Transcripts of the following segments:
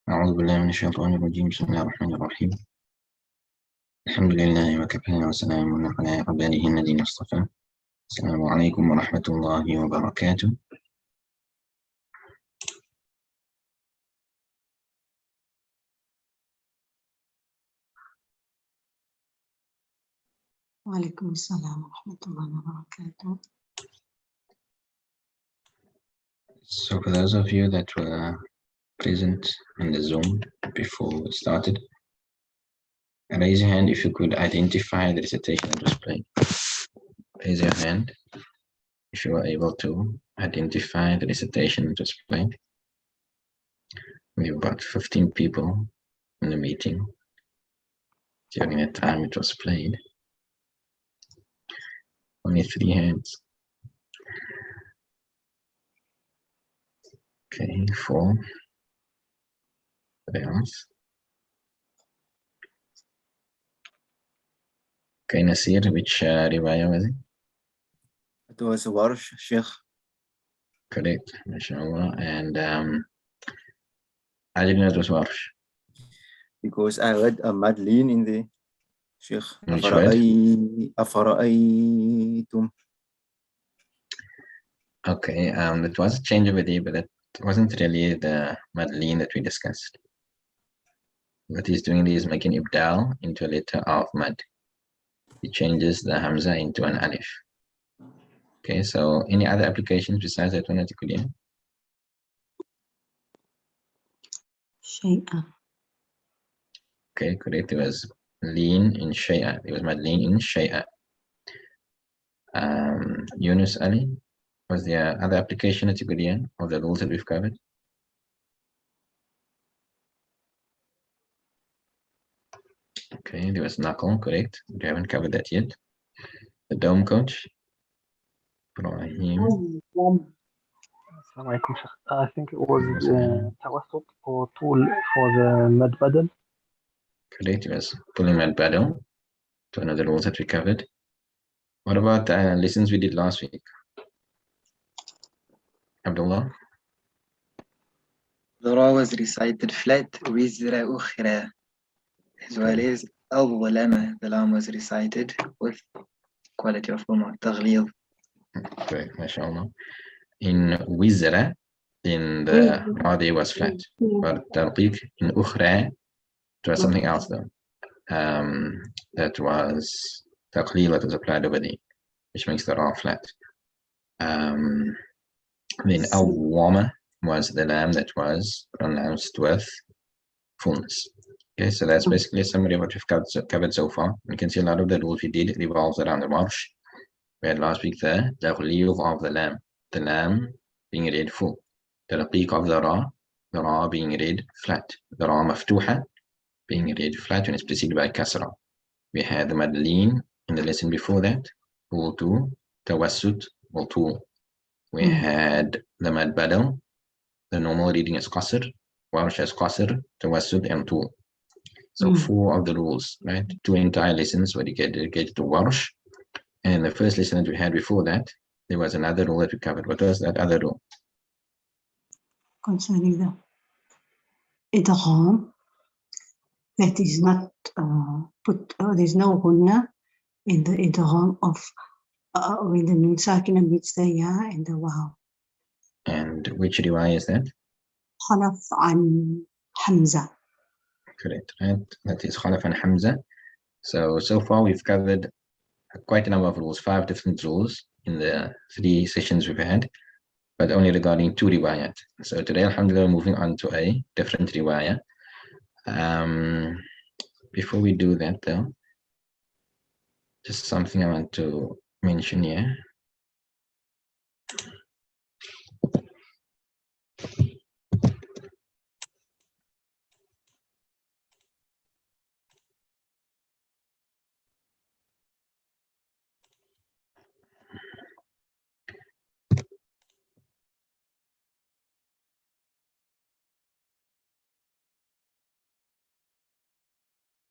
أعوذ بالله من الشيطان الرجيم. بسم الله الرحمن الرحيم. الحمد لله وكفى وسلام على عباده الذين اصطفى. السلام عليكم ورحمة الله وبركاته. وعليكم السلام ورحمة الله وبركاته. So for those of you that were present in the Zoom before we started, raise your hand if you could identify the recitation that was played. Raise your hand if you were able to identify the recitation that was played. We have about 15 people in the meeting during the time it was played. Only 3 hands. Okay, 4. What else? Okay, Nasir, which riwayah was it? It was Warsh, Sheikh. Correct, mashallah. And I didn't know it was Warsh. Because I read a Madeleine in the Sheikh. Which word? أفرأيتم. Okay, that was a change over there, but that wasn't really the Madeleine that we discussed. What he's doing is making Ibdal into a letter of Mad. He changes the Hamza into an Alif. Okay, so any other applications besides that one that you could hear? شيئا. Okay, correct. It was lean in Shay'a. It was Madeleine in Shay'a. Yunus Ali, was there other application that you could hear of the rules that we've covered? Okay, there was Knuckle, correct. We haven't covered that yet. The Dome Coach, Ibrahim. Assalamualaikum, Sheikh. I think it was Tawassut or tool for the mad badal. Correct, it was pulling Mad Battle to another rules that we covered. What about the lessons we did last week? Abdullah? Dora was recited flat, Wizra Ukhra, as well as Al-Walama, the lam was recited with quality of form of Taghlid. Correct, mashallah. In Wizra, in the Radi was flat, but Tarqiq in Ukhra, it was something else though. That was Taqleel that was applied over there, which makes the Ra flat. Then Awwama was the lam that was pronounced with fullness. Okay, so that's basically a summary of what we've covered so far. You can see a lot of the rules we did revolves around the Warsh. We had last week the Taqleel of the lam being read full, the Raqiq of the Ra being read flat, the Ra Maftuha being read flat when it's preceded by Kasra. We had the Madeleine in the lesson before that, Wultu, Tawassut, Wultu. We had the Mad Badal, the normal reading is Qasr, Warsh as Qasr, Tawassut, and Tu. So 4 of the rules, right? 2 entire lessons were dedicated to Warsh. And the first lesson that we had before that, there was another rule that we covered. What was that other rule? Concerning the idgham, that is not put, there's no gunna in the idgham of with the nun sakina meets the ya and the waw. And which riwayah is that? Khalaf an Hamza. Correct, right? That is Khalaf and Hamza. So far we've covered quite a number of rules, 5 different rules in the 3 sessions we've had, but only regarding 2 riwayat. So today, alhamdulillah, we're moving on to a different riwayah. Before we do that though, just something I want to mention here.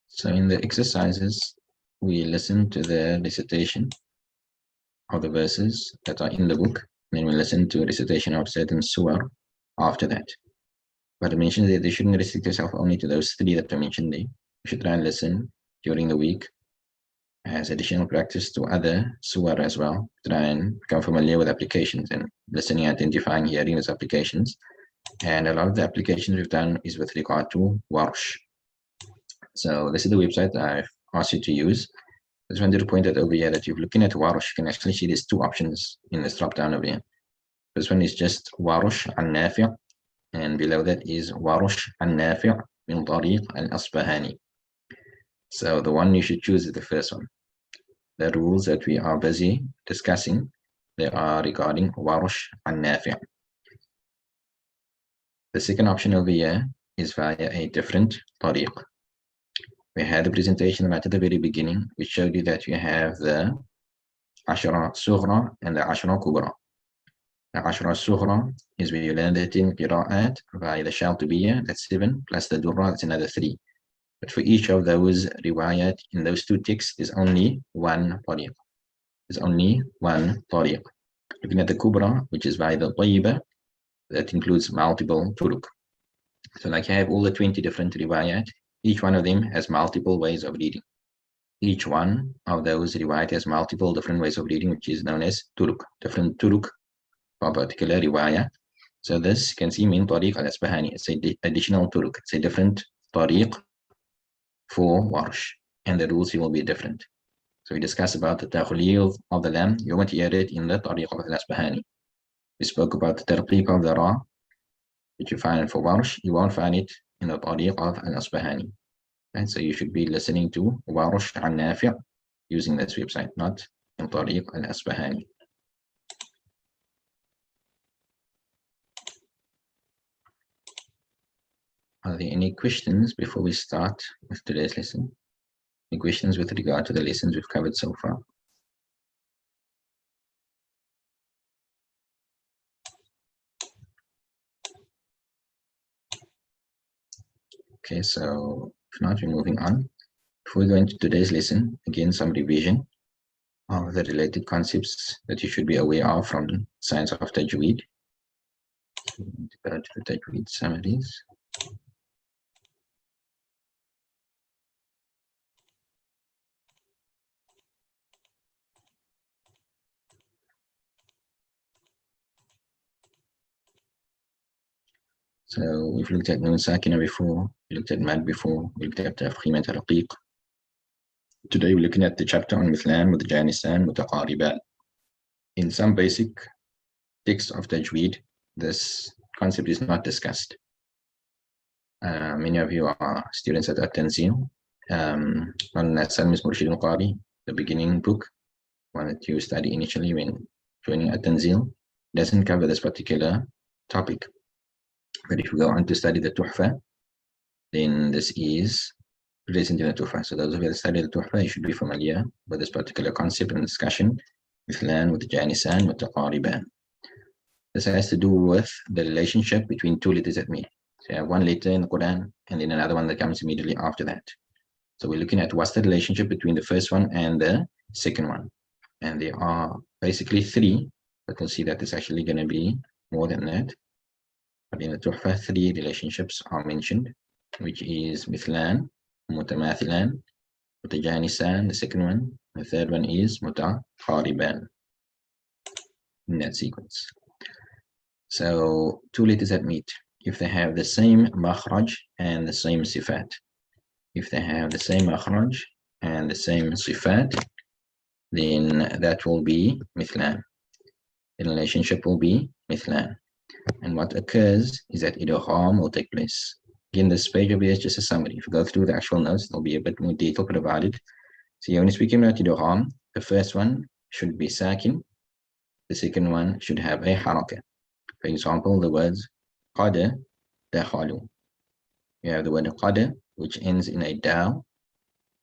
So in the exercises, we listen to the recitation of the verses that are in the book, and then we listen to a recitation of certain surah after that. But I mentioned that you shouldn't restrict yourself only to those 3 that I mentioned there. You should try and listen during the week as additional practice to other surah as well. Try and become familiar with applications and listening, identifying, hearing those applications. And a lot of the applications we've done is with regard to Warsh. So this is the website I've asked you to use. I just wanted to point out over here that if you're looking at Warsh, you can actually see there's 2 options in this drop down over here. This one is just Warsh al-Nafi', and below that is Warsh al-Nafi' min Tariq al-Asbahani. So the one you should choose is the first one. The rules that we are busy discussing, they are regarding Warsh al-Nafi'. The second option over here is via a different Tariq. We had the presentation right at the very beginning, which showed you that you have the Ashra Sughra and the Ashra Kubra. The Ashra Sughra is where you learn the 10 Qira'at via the Shaltubiyya, that's 7, plus the Durra, that's another 3. But for each of those riwayat in those 2 texts, there's only one tariq. There's only one tariq. Looking at the Kubra, which is via the Tayyiba, that includes multiple turuq. So like you have all the 20 different riwayat, each one of them has multiple ways of reading. Each one of those riwayat has multiple different ways of reading, which is known as turuq, different turuq for a particular riwayat. So this, you can see min tariq al-Asbahani, it's an additional turuq, it's a different tariq for Warsh, and the rules will be different. So we discussed about the Taghleel of the lam. You won't hear it in the Tariq of al-Asbahani. We spoke about the Tarqiq of the Ra, which you find for Warsh. You won't find it in the Tariq of al-Asbahani. And so you should be listening to Warsh al-Nafi' using this website, not in Tariq al-Asbahani. Are there any questions before we start with today's lesson? Any questions with regard to the lessons we've covered so far? Okay, so if not, we're moving on. Before we go into today's lesson, again, some revision of the related concepts that you should be aware of from the science of Tajweed. Go to the Tajweed summaries. So we've looked at Nun Sakina before, we looked at Mad before, we looked at Tafkhim and Tarqiq. Today we're looking at the chapter on Mithlan, Mutjanisan, Mutaqariban. In some basic texts of Tajweed, this concept is not discussed. Many of you are students at At-Tanzil. On Salmis Murshid al-Qari, the beginning book, one that you study initially when joining At-Tanzil, doesn't cover this particular topic. But if you go on to study the Tuhfa, then this is present in the Tuhfa. So those of you that study the Tuhfa, you should be familiar with this particular concept and discussion, Mithlan, Mutjanisan, Mutaqariban. This has to do with the relationship between 2 letters that meet. So you have one letter in the Quran and then another one that comes immediately after that. So we're looking at what's the relationship between the first one and the second one. And there are basically 3, but we'll see that there's actually going to be more than that. But in the Tuhfa, 3 relationships are mentioned, which is Mithlan, Mutamathilan, Mutajanisan, the second one. The third one is Mutaqariban, in that sequence. So 2 letters that meet, if they have the same makhraj and the same sifat. If they have the same makhraj and the same sifat, then that will be Mithlan. The relationship will be Mithlan. And what occurs is that idgham will take place. Again, this page over here is just a summary. If you go through the actual notes, there'll be a bit more detail provided. So when you're speaking about idgham, the first one should be sakin. The second one should have a haraka. For example, the words qad dakhalu. You have the word qad, which ends in a dal,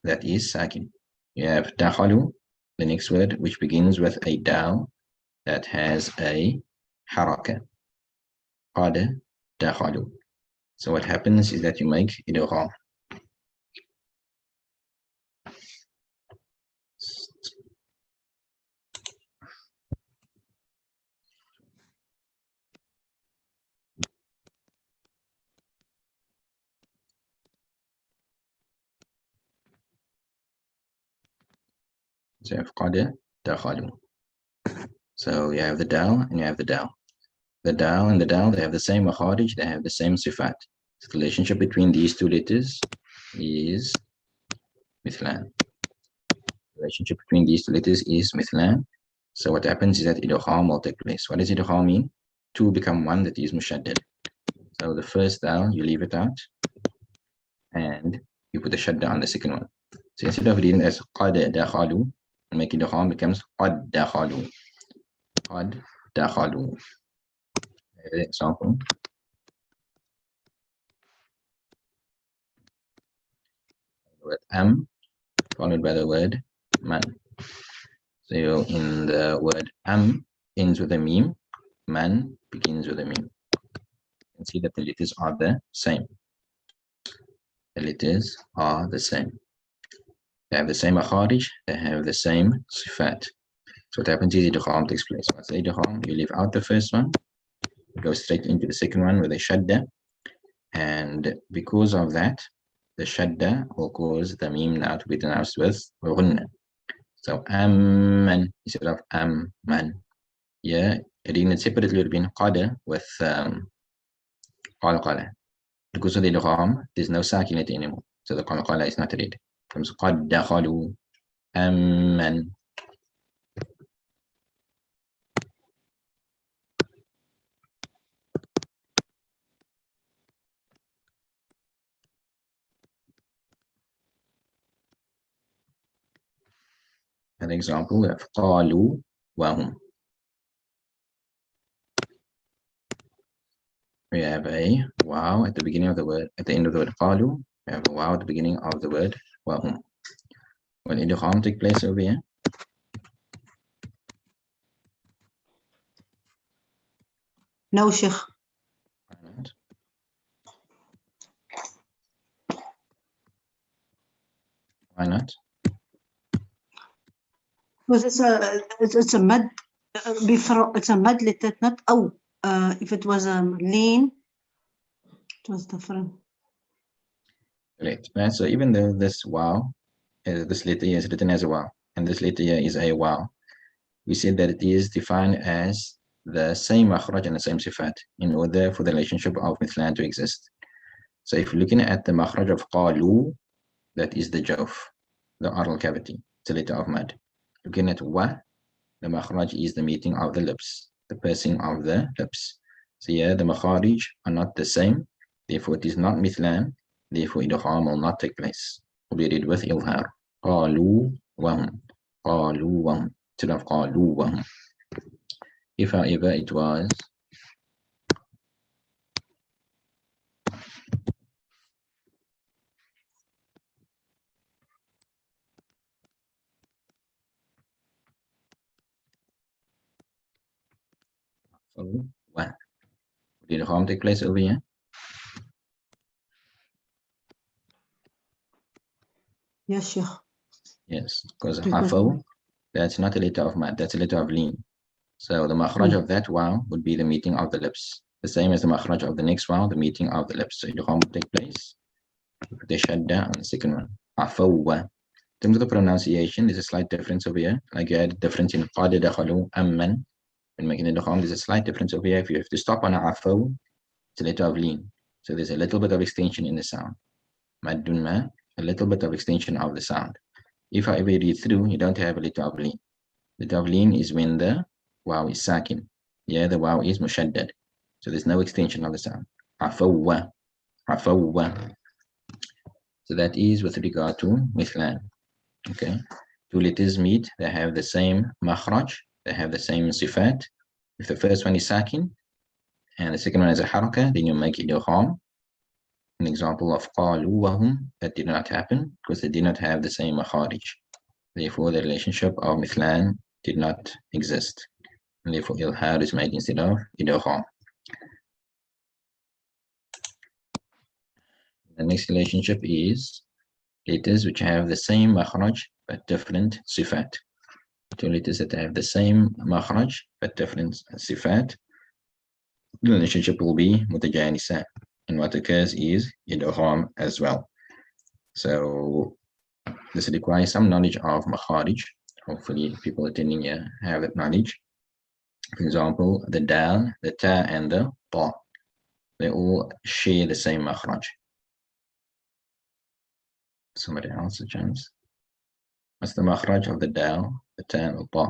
that is sakin. You have dakhalu, the next word, which begins with a dal, that has a haraka. Qad dakhalu. So what happens is that you make idgham. So you have qad dakhalu. So you have the dal and you have the dal. The dal and the dal, they have the same makharij, they have the same sifat. So the relationship between these two letters is mithlan. The relationship between these two letters is mithlan. So what happens is that idgham will take place. What does idgham mean? Two become one, that is mushaddad. So the first dal, you leave it out, and you put the shadda on the second one. So instead of reading as qad dakhalu, and make idgham becomes qad dakhalu. Qad dakhalu. Example. The word am followed by the word man. So in the word am ends with a meme, man begins with a meme. You can see that the letters are the same. The letters are the same. They have the same makharij, they have the same sifat. So what happens is idgham takes place. What's the idgham? You leave out the first one, go straight into the second one with a shadda, and because of that, the shadda will cause the meme now to be pronounced with ghunna. So amman instead of amman. Yeah, reading it separately would have been qada with qalqala. Because of the idgham, there's no sakinat anymore. So the qalqala is not read. It comes qad dakhalu amman. An example of qalu wa hum. We have a wow at the beginning of the word, at the end of the word qalu. We have a wow at the beginning of the word wa hum. Will idgham take place over here? No, Sheikh. Why not? Why not? Because it's a mad before, it's a mad letter, not aw. If it was lean, it was different. Correct. Right. So even though this wow, this letter here is written as a wow, and this letter here is a wow, we said that it is defined as the same makhraj and the same sifat in order for the relationship of mithlan to exist. So if you're looking at the makhraj of qalu, that is the jawf, the oral cavity, it's a letter of mad. Looking at wa, the makhraj is the meeting of the lips, the pursing of the lips. So here the makharij are not the same, therefore it is not mithlan, therefore idgham will not take place. Will be read with ilhar. Qalu wa hum. Qalu wa hum. Instead of qalu wa hum. If however it was wa, did the harm take place over here? Yes, Sheikh. Yes, because hafaw, that's not a letter of mad, that's a letter of lean. So the makhraj of that wow would be the meeting of the lips, the same as the makhraj of the next wow, the meeting of the lips. So the harm would take place. Put the shadda on the second one. Afaw. In terms of the pronunciation, there's a slight difference over here. Like you had a difference in qad dakhalu amman. When making the idgham, there's a slight difference over here. If you have to stop on a afaw, it's a letter of lean. So there's a little bit of extension in the sound. Maddun ma, a little bit of extension of the sound. If however you read through, you don't have a letter of lean. Letter of lean is when the wow is sakin. Yeah, the wow is mushaddad. So there's no extension of the sound. Afawwa. Afawwa. So that is with regard to mithlan. Okay. Two letters meet, they have the same makhraj, they have the same sifat. If the first one is sakin and the second one is a haraka, then you make it idgham. An example of qalu wa hum, that did not happen because they did not have the same makharij. Therefore, the relationship of mithlan did not exist. And therefore, ilhar is made instead of idgham. The next relationship is letters which have the same makhraj but different sifat. Two letters that have the same makhraj but different sifat. The relationship will be mutajanisa. And what occurs is idgham as well. So this requires some knowledge of makharij, hopefully people attending here have that knowledge. For example, the dal, the ta, and the ta, they all share the same makhraj. Somebody else a chance. What's the makhraj of the dal, the ta, and the ta?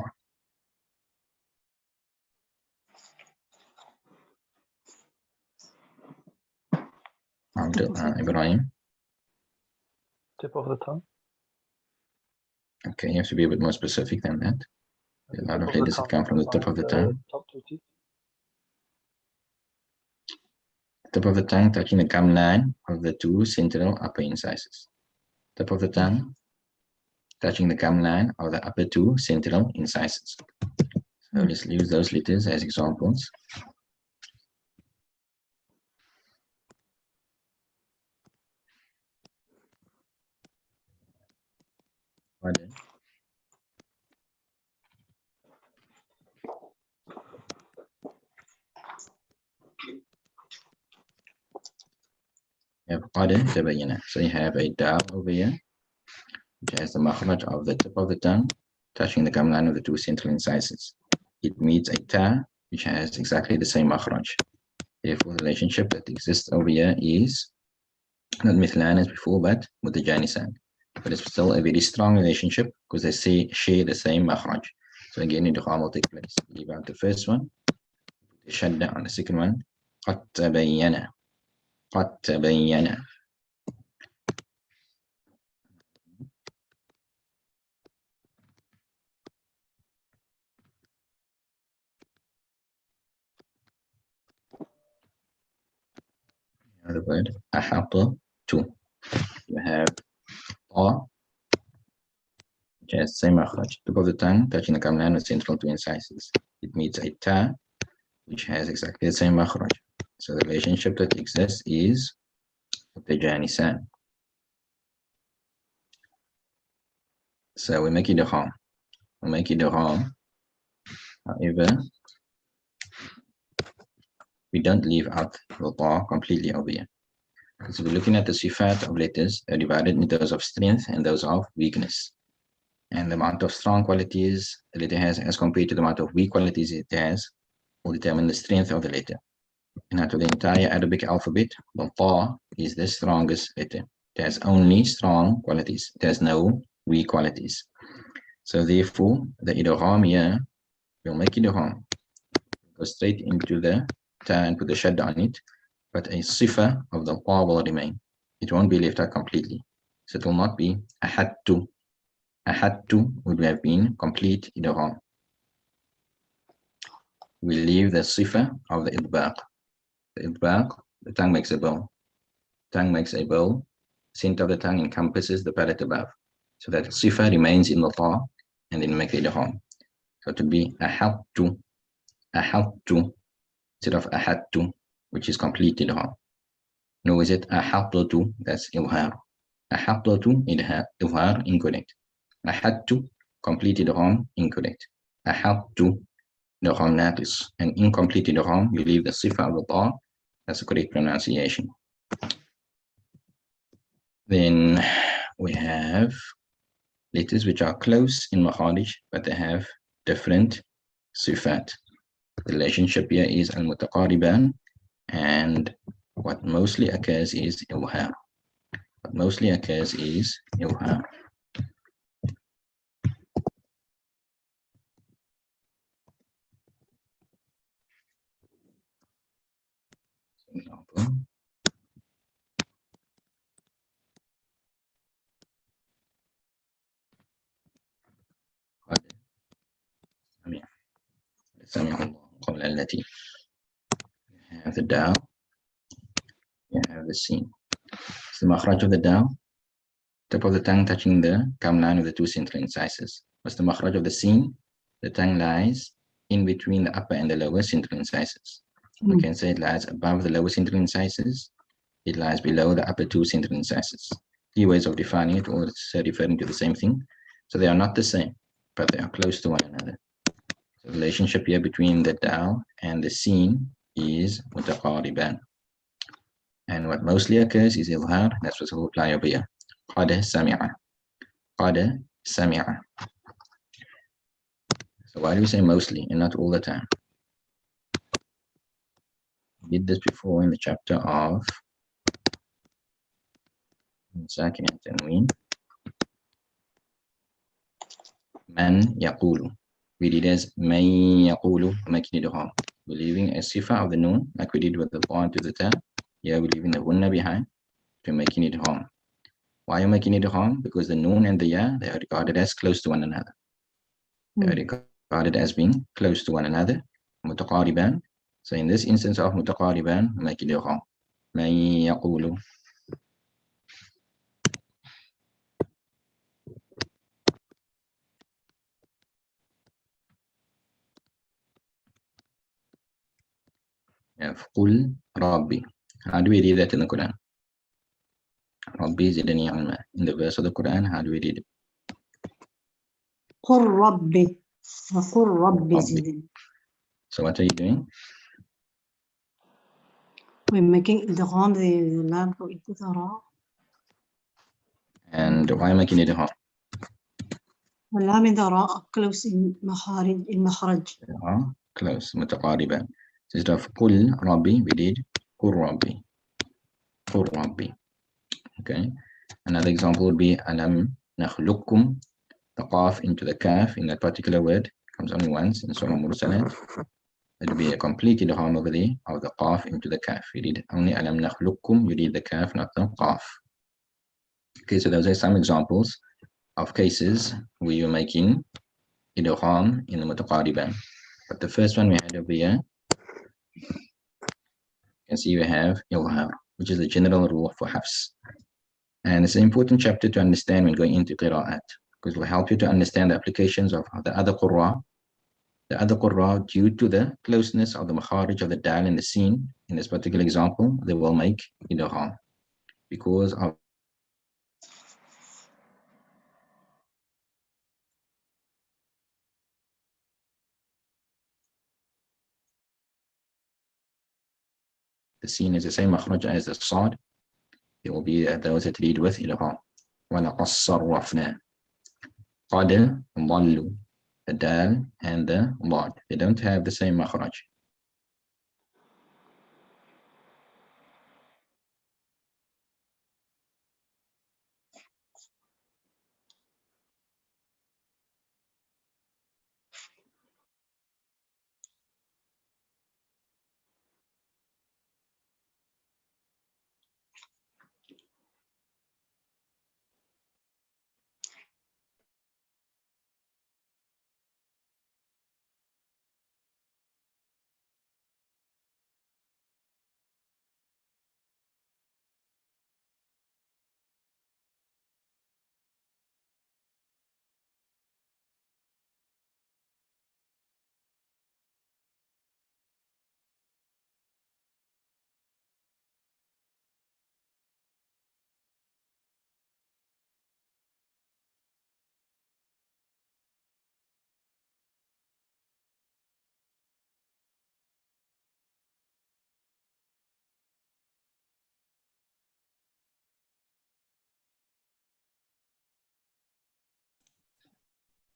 Ibrahim. Tip of the tongue. Okay, you have to be a bit more specific than that. A lot of letters that come from the tip of the tongue. Top 2 teeth. Tip of the tongue touching the gum line of the two central upper incisors. Tip of the tongue touching the gum line of the upper two central incisors. So let's use those letters as examples. Pardon. You have qada tabayyana. So you have a dal over here, which has the makhraj of the tip of the tongue touching the gum line of the two central incisors. It meets a ta, which has exactly the same makhraj. Therefore, the relationship that exists over here is not mithlan as before, but mutajanisan. But it's still a very strong relationship because they share the same makhraj. So again, idgham will take place. Leave out the first one, shadda on the second one, qad tabayyana. قد تبين. The word أحط to. You have ta, which has the same makhraj. Tip of the tongue touching the gum line with central two incisors. It meets a ta, which has exactly the same makhraj. So the relationship that exists is mutajanisan. So we make idgham. We make idgham. However, we don't leave out the ta completely over here. So we're looking at the sifat of letters, they're divided into those of strength and those of weakness. And the amount of strong qualities the letter has as compared to the amount of weak qualities it has will determine the strength of the letter. And out of the entire Arabic alphabet, the ta is the strongest letter. It has only strong qualities. It has no weak qualities. So therefore, the idgham here will make idgham. Go straight into the ta and put the shadda on it, but a sifa of the ta will remain. It won't be left out completely. So it will not be ahadtu. Ahadtu would have been complete idgham. We leave the sifa of the idbaq. The idbaq, the tongue makes a bow. Tongue makes a bow. Center of the tongue encompasses the palate above. So that sifa remains in the ta and then make the idgham. So it would be ahadtu, ahadtu, instead of ahadtu, which is complete idgham. No, is it ahadtu? That's ilhar. Ahadtu, ilhar, incorrect. Ahadtu, complete idgham, incorrect. Ahadtu, idgham naqis. And incomplete idgham, you leave the sifa of the ta. That's the correct pronunciation. Then we have letters which are close in makharij, but they have different sifat. The relationship here is al-mutaqariban, and what mostly occurs is ilhar. What mostly occurs is ilhar. Example. سمع الله قول التي. You have the dal, you have the sin. So the makhraj of the dal, tip of the tongue touching the gum line of the two central incisors. What's the makhraj of the sin? The tongue lies in between the upper and the lower central incisors. We can say it lies above the lower central incisors. It lies below the upper two central incisors. Few ways of defining it, or it's referring to the same thing. So they are not the same, but they are close to one another. The relationship here between the dal and the sin is mutaqariban. And what mostly occurs is ilhar. That's what will apply over here. Qad sami'a. Qad sami'a. So why do we say mostly and not all the time? We did this before in the chapter of ساكن التنوين من يقول. We did as من يقول, making it wrong. We're leaving a sifa of the noon, like we did with the point to the ta. Here we're leaving the gunna behind to making it wrong. Why are you making it wrong? Because the noon and the ya, they are regarded as close to one another. They are regarded as being close to one another. متقاربان. So in this instance of متقاربان, make it wrong. من يقول. قل ربي. How do we read that in the Quran? ربي زدني علما. In the verse of the Quran, how do we read it? قل ربي وقل ربي زدني. So what are you doing? We're making idgham the lam into the ra. And why am I making it wrong? The lam in the ra are close in makhraj. Close. متقاربان. Instead of قل ربي, we did قل ربي. قل ربي. Okay. Another example would be ألم نخلقكم. The qaf into the kaf in that particular word comes only once in Surah Mursalat. It would be a complete idgham over there of the qaf into the kaf. You did only ألم نخلقكم, you did the kaf, not the qaf. Okay, so those are some examples of cases where you're making idgham in the mutaqariban. But the first one we had over here, you can see we have ilhar, which is the general rule for hafs. And it's an important chapter to understand when going into qira'at, because it will help you to understand the applications of the other qurra. The other qurra, due to the closeness of the makharij of the dal and the sin, in this particular example, they will make idgham because of the sin is the same makhraj as the sad. It will be those that read with idgham. وَلَقَدْ صَرَّفْنَا. قَدْ ضَلُّوا. The dal and the dad, they don't have the same makhraj.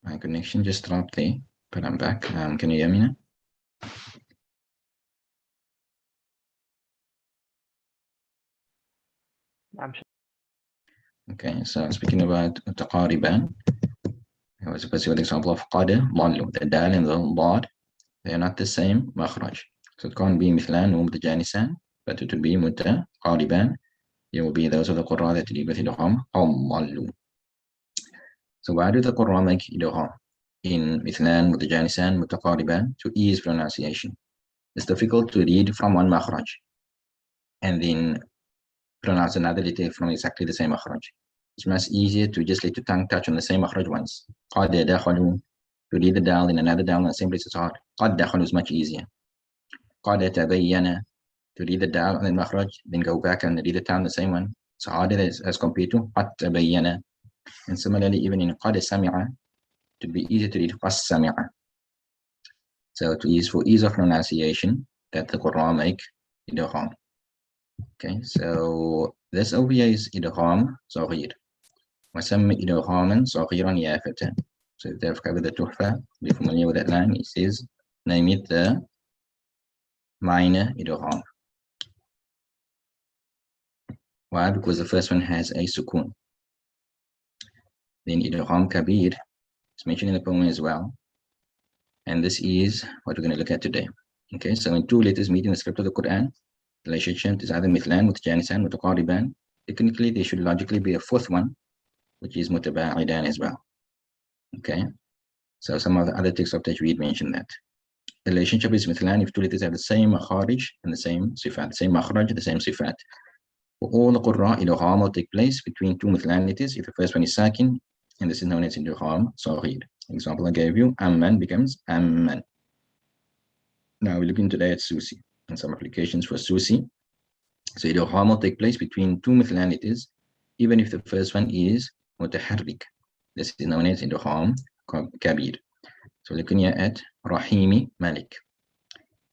My connection just dropped there, but I'm back. Can you hear me now? Okay, so speaking about taqariban, I was supposed to give an example of qada, ضلوا. The dal and the dad, they are not the same makhraj. So it can't be مثلان ومتجانسان, but it would be متقاربان. It will be those of the qurra that read with idgham, ضلوا. So why do the qurra make idgham in مثلان متجانسان متقاربان? To ease pronunciation. It's difficult to read from one makhraj and then pronounce another letter from exactly the same makhraj. It's much easier to just let your tongue touch on the same makhraj once. قَدْ دَخَلُوا. To read the dal in another dal in the same place, it's hard. قَدْ دَخَلُوا is much easier. قَدْ تَبَيَّنَ. To read the dal and then makhraj, then go back and read the dal in the same one. It's harder as compared to قَدْ تَبَيَّنَ. And similarly, even in قَدْ سَمِعَ, it would be easier to read قَدْ سَمِعَ. So for ease of pronunciation, that the Qur'an make idgham. Okay, so this over here is idgham صغير. وسمي idghaman صغيرا يافتا. So if they have covered the tuhfa, be familiar with that line. It says, name it the minor idgham. Why? Because the first one has a sukun. Then idgham kabir is mentioned in the poem as well. And this is what we're going to look at today. Okay, so when two letters meet in the script of the Quran, the relationship is either mithlan, mutajanisan, mutaqariban. Technically, there should logically be a fourth one, which is mutaba'idan as well. Okay, so some of the other texts of Tajweed mention that. The relationship is mithlan if two letters have the same makharij and the same sifat, the same makharaj, the same sifat. For all the Qurra, idgham will take place between two mithlan letters if the first one is sakin, and this is known as idgham saghir. Example I gave you, amman becomes amman. Now we're looking today at susi and some applications for susi. So idgham will take place between two mithlan letters, even if the first one is mutaharrik. This is known as idgham kabir. So looking here at Rahimi Malik.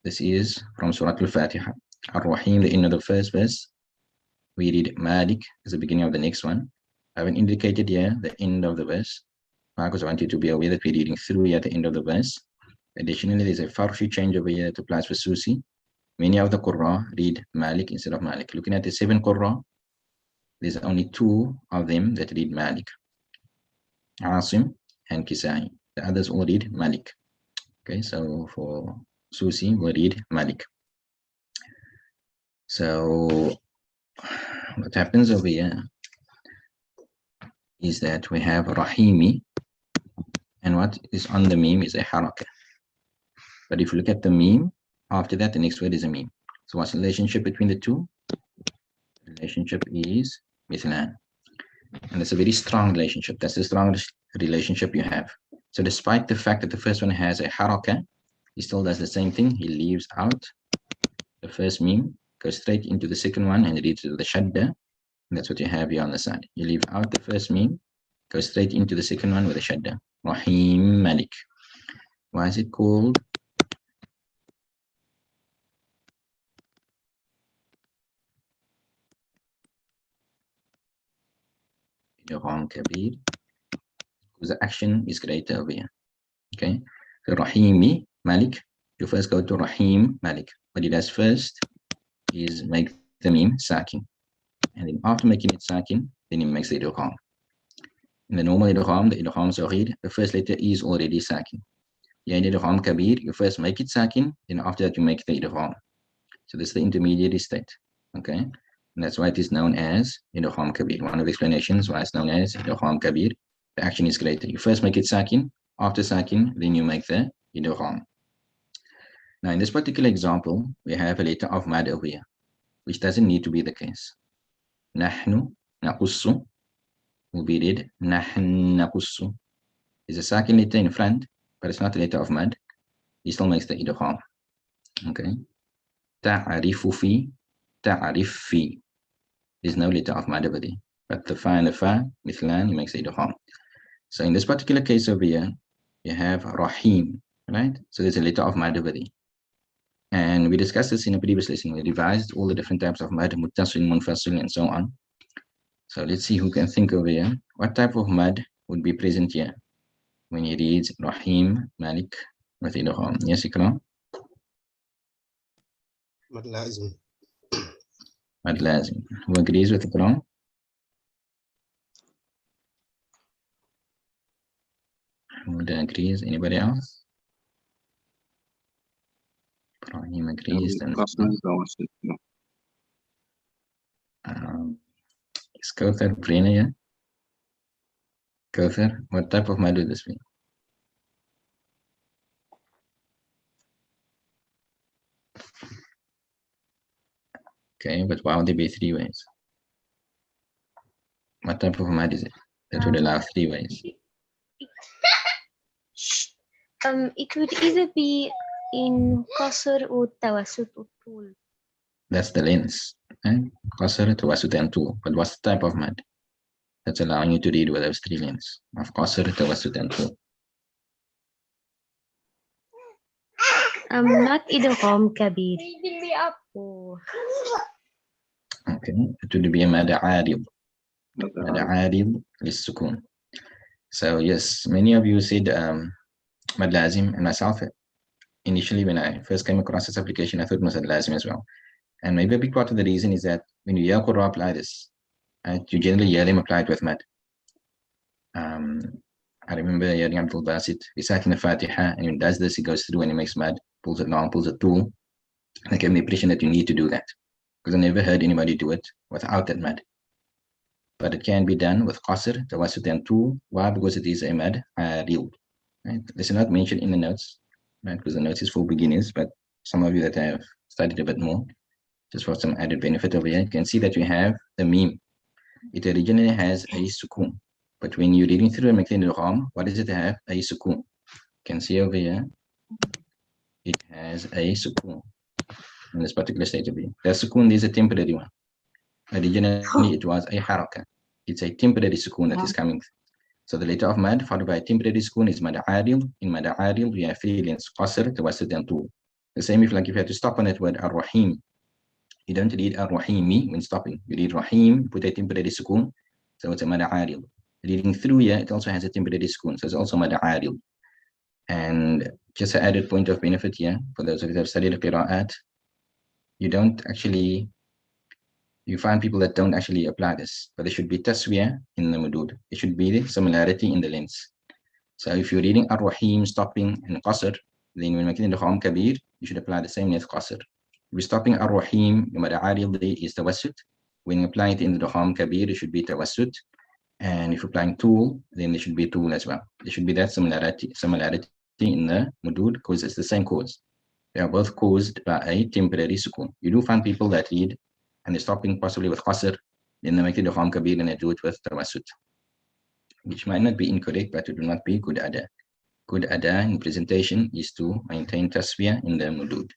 This is from Surah Al-Fatiha. Ar-Rahim, the end of the first verse. We read Malik as the beginning of the next one. I haven't indicated here the end of the verse, because I want you to be aware that we're reading through at the end of the verse. Additionally, there's a farshi change over here that applies for Susi. Many of the Qurra read Malik instead of Malik. Looking at the 7 Qurra, there's only 2 of them that read Malik, Asim and Kisai. The others all read Malik. Okay, so for Susi, we'll read Malik. So what happens over here is that we have Rahimi, and what is on the meme is a haraka. But if you look at the meme, after that, the next word is a meme. So what's the relationship between the two? The relationship is mithlan. And it's a very strong relationship. That's the strongest relationship you have. So despite the fact that the first one has a haraka, he still does the same thing. He leaves out the first meme, goes straight into the second one and reads the shadda. And that's what you have here on the side. You leave out the first meme, go straight into the second one with a shadda. Rahim Malik. Why is it called idgham kabir? Because the action is greater over here. Okay, so Rahimi Malik, you first go to Rahim Malik. What he does first is make the meme sakin, and then after making it sakin, then he makes the idgham. In the normal idgham, the idgham saghir, the first letter is already sakin. Yeah, in idgham kabir, you first make it sakin, then after that you make the idgham. So this is the intermediary state. Okay, and that's why it is known as idgham kabir. One of the explanations why it's known as idgham kabir. The action is greater. You first make it sakin, after sakin, then you make the idgham. Now in this particular example, we have a letter of mad over here, which doesn't need to be the case. Nahnu naqussu will be read nahn naqussu. There's a sakin letter in front, but it's not a letter of mad. He still makes the idgham. Okay. Ta'arifu fi, ta'arif fi. There's no letter of mad over there. But the fa and the fa, mithlan, he makes the idgham. So in this particular case over here, you have Rahim, right? So there's a letter of mad over there. And we discussed this in a previous lesson. We revised all the different types of mad, muttasil, munfasil, and so on. So let's see who can think over here. What type of mad would be present here when he reads Rahim Malik with idgham? Yes, Ikram? Mad lazim. Mad lazim. Who agrees with Ikram? Who agrees? Anybody else? Rahim agrees. Then is Kauthar Prina here? Kauthar, what type of mad would this be? Okay, but why would there be 3 ways? What type of mad is it that would allow 3 ways? It would either be in qasr or tawassut or tul. That's the lens. Right? Qasr, tawassut, and tul. But what's the type of mad that's allowing you to read with those 3 lenses of qasr, tawassut, and tul? Not idgham kabir. Oh. Okay, it would be a mad arid. Mad arid is sukun. So yes, many of you said Mad Lazim, and myself initially when I first came across this application, I thought it was Mad Lazim as well. And maybe a big part of the reason is that when you hear Qurra apply this, you generally hear them apply it with Mad. I remember hearing Abdul Basit reciting the Fatiha, and when he does this, he goes through and he makes Mad, pulls it long, pulls it through. And I gave the impression that you need to do that, because I never heard anybody do it without that Mad. But it can be done with Qasr, Tawassut, and Tul. Why? Because it is a Mad real. Right? This is not mentioned in the notes, right? Because the notes is for beginners, but some of you that have studied a bit more, just for some added benefit over here, you can see that we have the meme. It originally has a sukun, but when you're reading through a Mekhlin-Dugham, what does it have? A sukun. You can see over here, it has a sukun in this particular stage of it. The sukun is a temporary one. Originally, it was a haraka. It's a temporary sukun that is coming. So the letter of mad followed by a temporary sukun is mad adil. In mad adil, we have three lines: qasr, tawassut, and tul. The same if you had to stop on that word ar-rahim. You don't read ar-rahimi when stopping. You read rahim, put a temporary sukun, so it's a mad adil. Reading through here, it also has a temporary sukun, so it's also mad adil. And just an added point of benefit here, for those of you that have studied qira'at, you find people that don't actually apply this, but there should be taswiyah in the mudud. It should be the similarity in the lengths. So if you're reading ar-rahim, stopping, and qasr, then when making the kham kabir, you should apply the same length qasr. If you're stopping ar-rahim, the mada'aril is tawassut. When you apply it in the kham kabir, it should be tawassut. And if you're applying tul, then there should be tul as well. There should be that similarity in the mudud, because it's the same cause. They are both caused by a temporary sukun. You do find people that read and they're stopping possibly with qasr, then they make it the kham kabir and they do it with tawassut, which might not be incorrect, but it will not be good ada. Good ada in presentation is to maintain taswiyah in the mudud.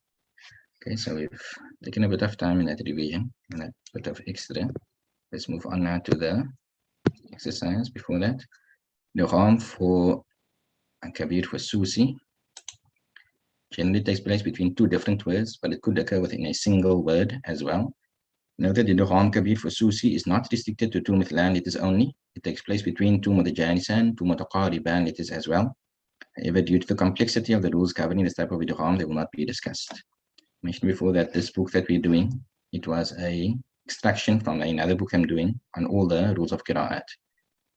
Okay, so we've taken a bit of time in that revision and a bit of extra. Let's move on now to the exercise. Before that, the kham for kabir for susi generally takes place between two different words, but it could occur within a single word as well. Note that the Dugham Kabir for Susi is not restricted to two Mithlan letters only. It takes place between two Mutajanisan, two Mutaqariban letters as well. However, due to the complexity of the rules governing this type of Dugham, they will not be discussed. I mentioned before that this book that we're doing, it was a extraction from another book I'm doing on all the rules of Qira'at.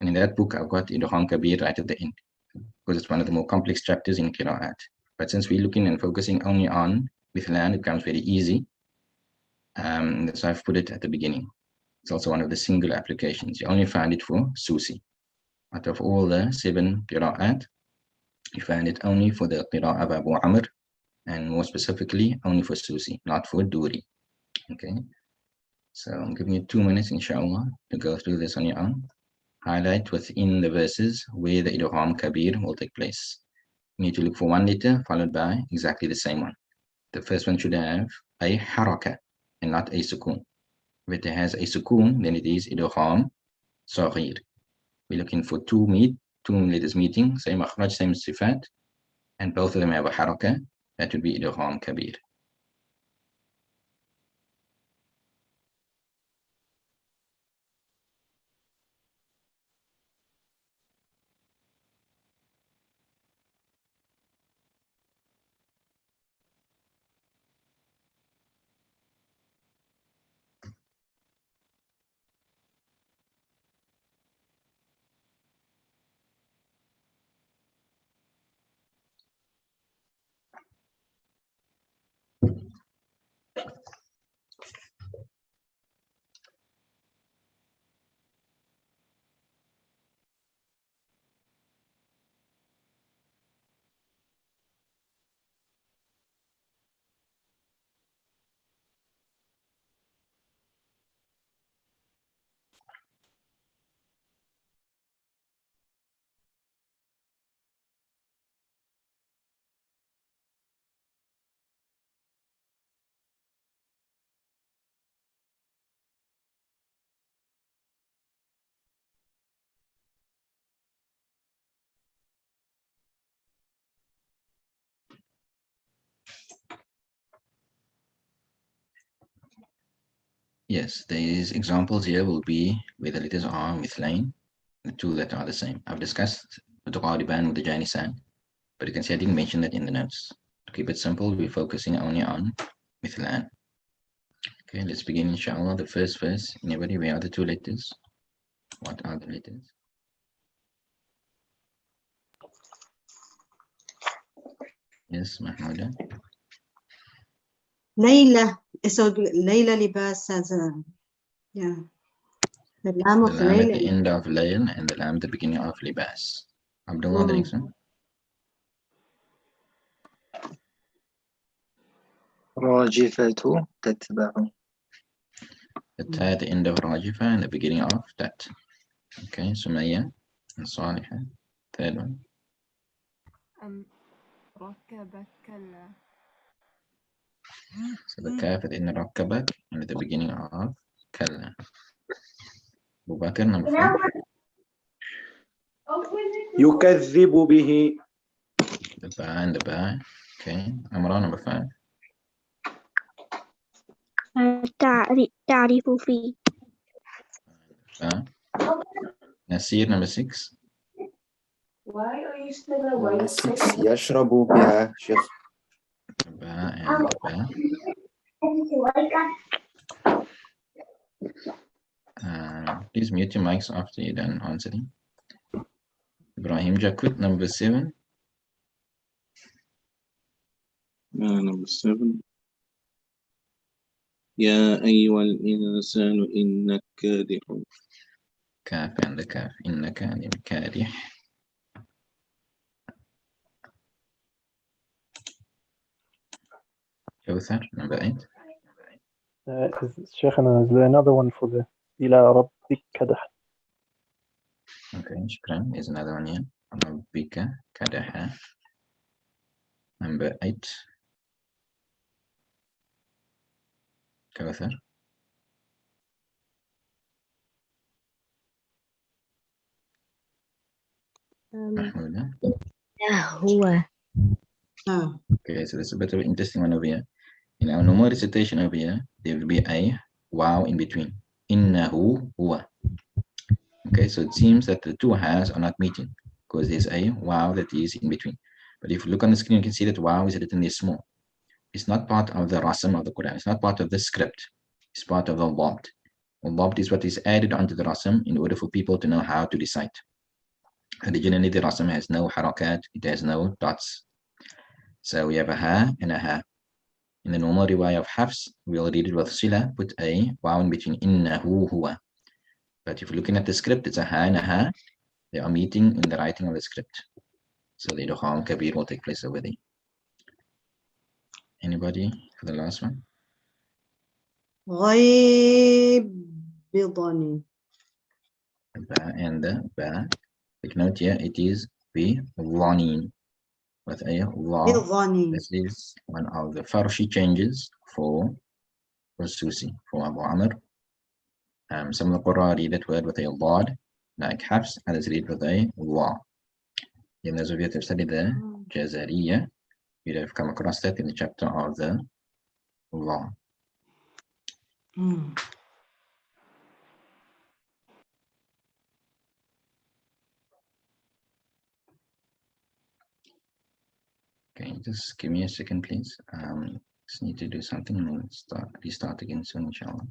And in that book, I've got Dugham Kabir right at the end, because it's one of the more complex chapters in Qira'at. But since we're looking and focusing only on Mithlan, it becomes very easy. So I've put it at the beginning. It's also one of the single applications. You only find it for Susi. Out of all the 7 qira'at, you find it only for the qira'ah of Abu Amr, and more specifically, only for Susi, not for Duri. Okay, so I'm giving you 2 minutes, inshallah, to go through this on your own. Highlight within the verses where the idgham kabir will take place. You need to look for one letter followed by exactly the same one. The first one should have a haraka and not a sukun. If it has a sukun, then it is idgham saghir. We're looking for two letters meeting, same makhraj, same sifat, and both of them have a haraka. That would be idgham kabir. Yes, these examples here will be where the letters are mithlain. the two that are the same. I've discussed متقاربان متجانسان, but you can see I didn't mention that in the notes. To keep it simple, we're focusing only on مثلان. Okay, let's begin inshallah. The first verse. Anybody, where are the two letters? What are the letters? Yes, Mahmouda. Layla. So Layla libas has yeah. The lamb The of lamb at Layla. the end of Layl and the lamb at the beginning of Libas. Abdullah, the next one. راجفة تتبع. The ta at the end of Rajifa and the beginning of that. Okay, Sumaya and Salihah. Third one. ركبك كلا. So the kaf at the end of Rakabak and at the beginning of Kalla. Abu Bakr, number 4. يكذب به. The ba and the ba. Okay, Amran, number 5. تعرف فيه. Ba. Nasir, number 6. Why are you still awake? 6 يشرب بها شيخ. The ba and the ba. Please mute your mics after you're done answering. Ibrahim Jakut, number 7. Number 7. يا أيها الإنسان إنك كادح. Kaf and the kaf. Innaka and kadih. Kawthar, number 8. Shaykhana, is there another one for the إلى ربك كدح? Okay, Shukran. There's another one here. Rabbika kadaha. Number 8. Kawthar. Mahmouda. هو. Oh. Okay, so there's a bit of an interesting one over here. In our normal recitation over here, there will be a wow in between. Innahu huwa. Okay, so it seems that the two has are not meeting because there's a wow that is in between. But if you look on the screen, you can see that wow is written there small. It's not part of the rasam of the Quran. It's not part of the script. It's part of the dhabt. Dhabt is what is added onto the rasam in order for people to know how to recite. Originally, the rasam has no harakat. It has no dots. So we have a ha and a ha. In the normal riwayah of Hafs, we'll read it with sila, put a wow in between innahu huwa. But if you're looking at the script, it's a ha and a ha. They are meeting in the writing of the script. So the idgham kabir will take place over there. Anybody for the last one? غيب بضني. Ba and the ba. Take note here, it is bi dhanin with a la. بضني. This is one of the farshi changes for Susi, for Abu Amr. Some of the Qur'an read that word with a dad, like Hafs, others read with a la. In those of you that have studied the Jazariya, you'd have come across that in the chapter of the law. Okay, just give me a second, please. Just need to do something and we'll restart again soon, inshallah.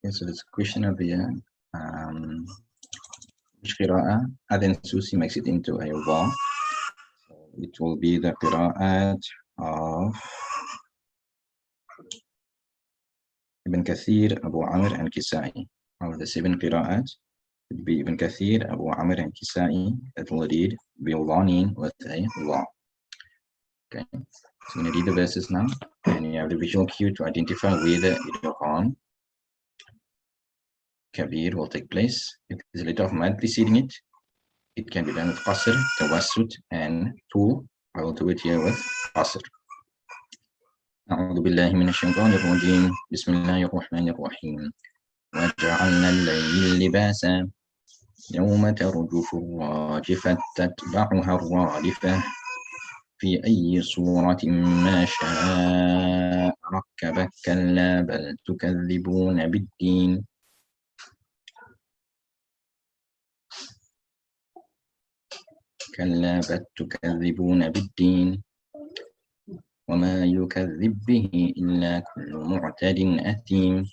Okay, so there's a question over here. Which qira'ah? Adhan Susi makes it into a waw. So it will be the qira'at of Ibn Kathir, Abu Amr, and Kisai. Of the 7 qira'at, it would be Ibn Kathir, Abu Amr, and Kisai that will read Bilwanin with a waw. Okay, so I'm going to read the verses now, and you have the visual cue to identify where the idgham kabir will take place. If there's a letter of mad preceding it, it can be done with qasr, tawassut, and tul. I will do it here with qasr. أعوذ بالله من الشيطان الرجيم بسم الله الرحمن الرحيم وجعلنا الليل لباسا يوم ترجف الراجفة تتبعها الرادفة في أي صورة ما شاء ركبك كلا بل تكذبون بالدين كلا بل تكذبون بالدين وما يكذب به إلا كل معتد أثيم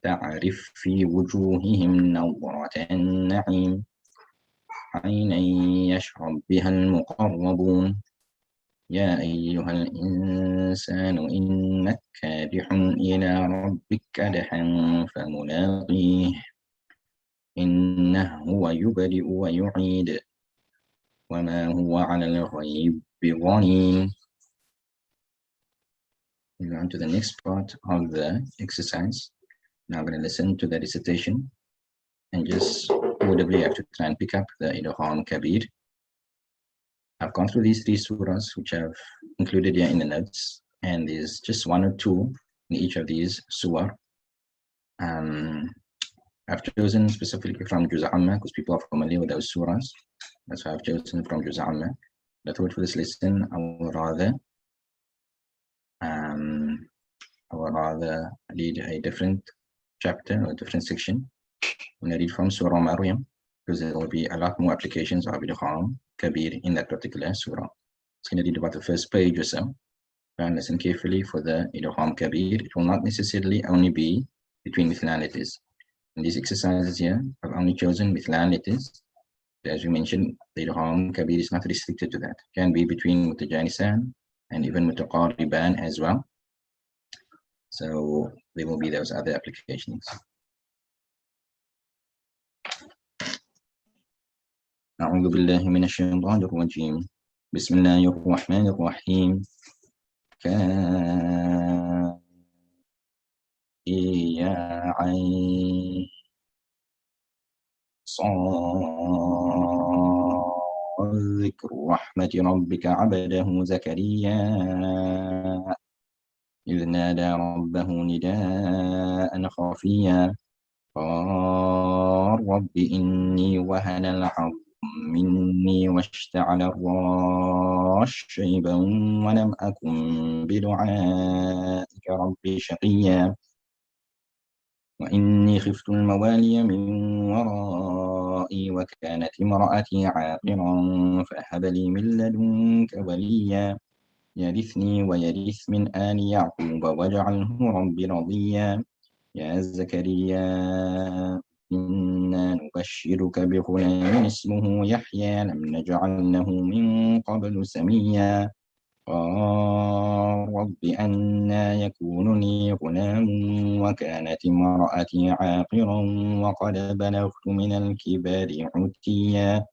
تعرف في وجوههم نظرة النعيم عينا يشرب بها المقربون يا أيها الإنسان إنك كادح إلى ربك كدحا فملاقيه إنه هو يبدئ ويعيد وما هو على الغيب بضنين. We go on to the next part of the exercise. Now I'm going to listen to the recitation and just audibly have to try and pick up the idgham kabir. I've gone through these 3 surahs which I've included here in the notes, and there's just 1 or 2 in each of these surah. I've chosen specifically from Juz' Amma because people are familiar with those surahs. That's why I've chosen from Juz' Amma. I thought for this lesson I would rather read a different chapter or a different section. I'm going to read from Surah Maryam because there will be a lot more applications of idgham kabir in that particular surah. It's going to read about the first page or so. And listen carefully for the idgham kabir. It will not necessarily only be between mithlan letters. In these exercises here, I've only chosen mithlan letters. As we mentioned, the idgham kabir is not restricted to that. It can be between mutajanisan and even mutaqariban as well. So there will be those other applications. أعوذ بالله من الشيطان الرجيم بسم الله الرحمن الرحيم كافها يا عين صاد ذكر رحمة ربك عبده زكريا إذ نادى ربه نداء خفيا قال رب إني وهن العظم مني واشتعل الراس شيبا ولم أكن بدعائك رب شقيا وإني خفت الموالي من ورائي وكانت امرأتي عاقرا فهب لي من لدنك وليا يرثني ويرث من آل يعقوب واجعله رب رضيا يا زكريا إنا نبشرك بغلام اسمه يحيى لم نجعل له من قبل سميا قال رب أنى يكون لي غلام وكانت امرأتي عاقرا وقد بلغت من الكبر عتيا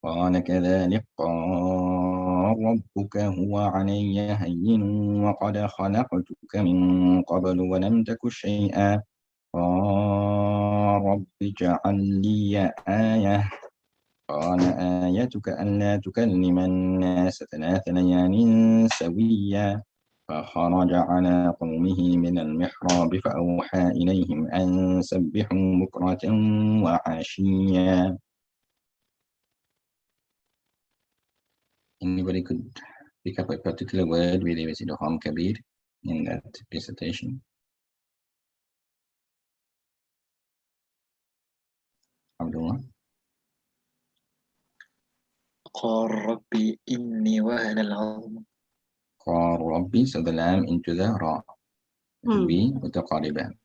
قال كذلك قال ربك هو علي هين وقد خلقتك من قبل ولم تك شيئا قال رب اجعل لي آية قال آيتك ألا تكلم الناس 3 ليال سويا فخرج على قومه من المحراب فأوحى إليهم أن سبحوا بكرة وعشيا. Anybody could pick up a particular word where there is idgham kabir in that recitation? Abdullah. قال ربي إني وهن العظم. قال ربي, so the lam into the ra. It will be mutaqariban.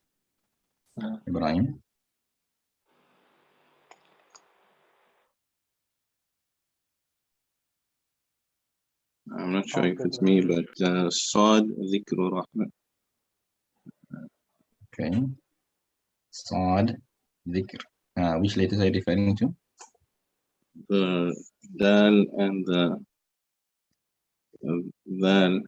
Ibrahim. I'm not sure if it's me, but Sad Dhikru Rahman. Okay. Sad Dhikr. Which letters are you referring to? The Dal and the Dal.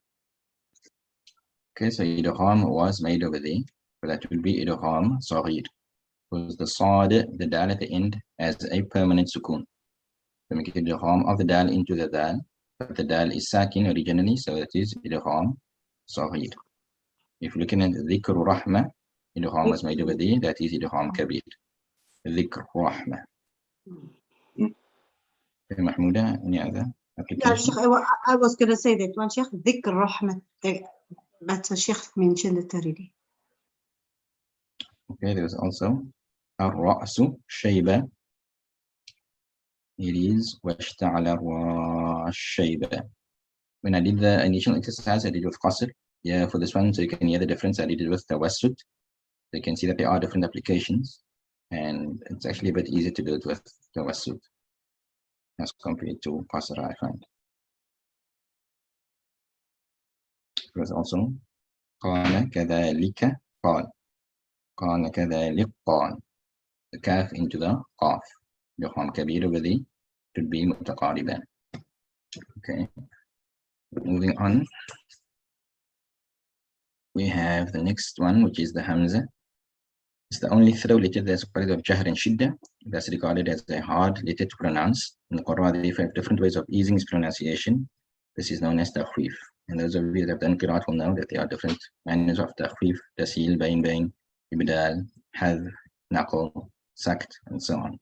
Okay, so idgham was made over there. So that will be idgham saghir. Because the sad, the dal at the end, as a permanent sukoon. So make idgham of the dal into the dal. But the dal is sakin originally, so that is idgham saghir. If you're looking at dhikr rahma, idgham was made over there, that is idgham kabir. Dhikr rahma. Okay, Mahmouda, any other Yeah, application? Sheikh, I was going to say that one, Sheikh, dhikr rahma, but Sheikh mentioned it already. Okay, there's also Ar-Ra'su Shayba. It is Washta'ala Shayba. When I did the initial exercise, I did it with Qasr. Yeah, for this one, so you can hear the difference. I did it with Tawassut. So you can see that there are different applications. And it's actually a bit easier to do it with Tawassut as compared to Qasr, I find. There's also Qala Kadhalika Qal. Qala Kadhalik Qal. The kaf into the qaf. Idgham kabir over there should be mutaqariban. Okay. Moving on. We have the next one, which is the hamza. It's the only throw letter that's part of jahr and shidda. That's regarded as a hard letter to pronounce. In the Quran, they have different ways of easing its pronunciation. This is known as takhfif. And those of you that have done qiraat will know that there are different manners of takhfif, tasil, bain, ibdal, hadh, naql, sakt, and so on.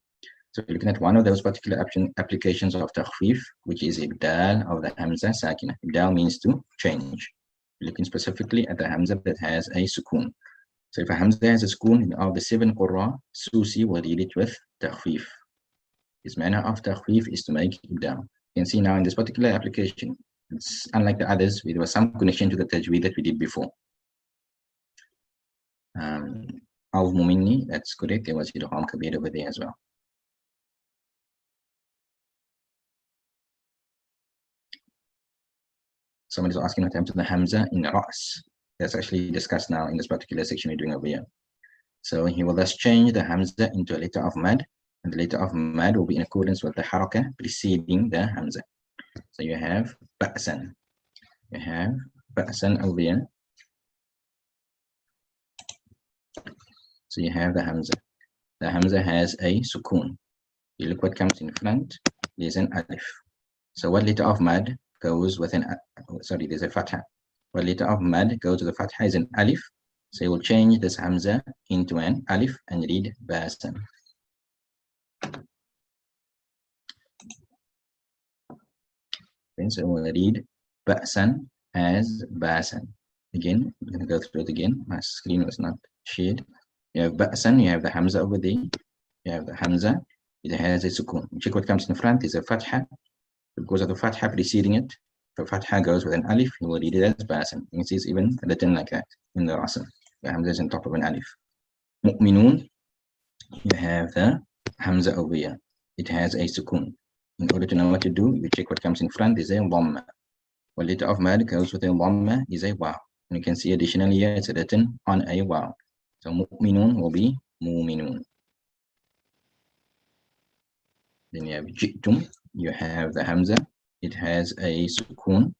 So we're looking at one of those particular applications of takhfif, which is ibdal of the hamza sakina. Ibdal means to change. We're looking specifically at the hamza that has a sukoon. So if a hamza has a sukoon, of the 7 qurra, Susi will read it with takhfif. His manner of takhfif is to make ibdal. You can see now in this particular application, it's unlike the others, there was some connection to the tajweed that we did before. Al-Muminni, that's correct. There was idgham kabir over there as well. Somebody's asking what happened to the hamza in Ra's. That's actually discussed now in this particular section we're doing over here. So he will thus change the hamza into a letter of mad, and the letter of mad will be in accordance with the haraka preceding the hamza. So you have ba'san. You have ba'san over here. So you have the hamza. The hamza has a sukoon. You look what comes in front. There's an alif. So what letter of mad goes with an, there's a fatha. What letter of mad goes to the fatha is an alif. So you will change this hamza into an alif and read basan. Okay, so we'll read basan as basan. Again, I'm going to go through it again. My screen was not shared. You have basan, you have the hamza over there. You have the hamza, it has a sukoon. Check what comes in front is a fatha. Because of the fatha preceding it, the fatha goes with an alif, you will read it as basan. You can see it's even written like that in the rasul. The hamza is on top of an alif. Mu'minun, you have the hamza over here. It has a sukoon. In order to know what to do, you check what comes in front is a dhamma. What letter of mad goes with a dhamma is a waw. And you can see additionally here it's written on a waw. So mu'minun will be mu'minun. Then you have ji'tum. You have the hamza. It has a sukoon.